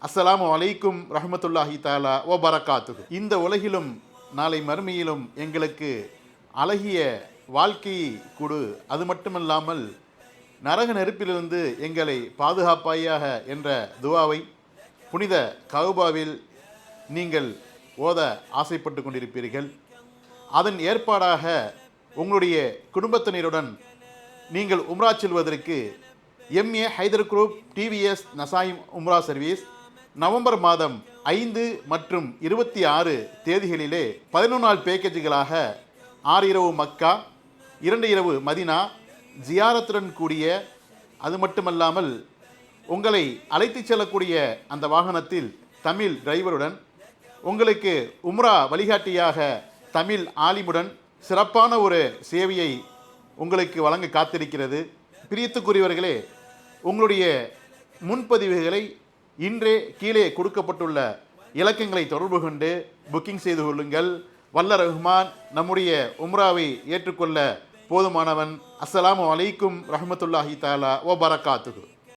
அஸ்ஸலாமு அலைக்கும் ரஹ்மத்துல்லாஹி தஆலா வ பரகாத்துஹு. இந்த உலகிலும் நாளை மறுமையிலும் எங்களுக்கு அழகிய வாழ்க்கையை கொடு, அது மட்டுமல்லாமல் நரக நெருப்பிலிருந்து எங்களை பாதுகாப்பாயாக என்ற துவாவை புனித கௌபாவில் நீங்கள் ஓத ஆசைப்பட்டு கொண்டிருப்பீர்கள். அதன் ஏற்பாடாக உங்களுடைய குடும்பத்தினருடன் நீங்கள் உம்ரா செல்வதற்கு MA ஹைதர் குரூப் TVS நசாயிம் உம்ரா சர்வீஸ் நவம்பர் மாதம் 5 மற்றும் 26 தேதிகளிலே 11 நாள் பேக்கேஜுகளாக 6 இரவு மக்கா, 2 இரவு மதினா ஜியாரத்துடன் கூடிய, அது மட்டுமல்லாமல் உங்களை அழைத்து செல்லக்கூடிய அந்த வாகனத்தில் தமிழ் டிரைவருடன், உங்களுக்கு உம்ரா வழிகாட்டியாக தமிழ் ஆலிமுடன் சிறப்பான ஒரு சேவையை உங்களுக்கு வழங்க காத்திருக்கிறது. பிரியத்துக்குரியவர்களே, உங்களுடைய முன்பதிவுகளை இன்றே கீழே கொடுக்கப்பட்டுள்ள இலக்கங்களை தொடர்பு கொண்டு புக்கிங் செய்து கொள்ளுங்கள். வல்ல ரஹ்மான் நம்முடைய உம்ராவை ஏற்றுக்கொள்ள போதுமானவன். அஸ்ஸலாமு அலைக்கும் ரஹ்மத்துல்லாஹி தஆலா வ பரகாத்துஹு.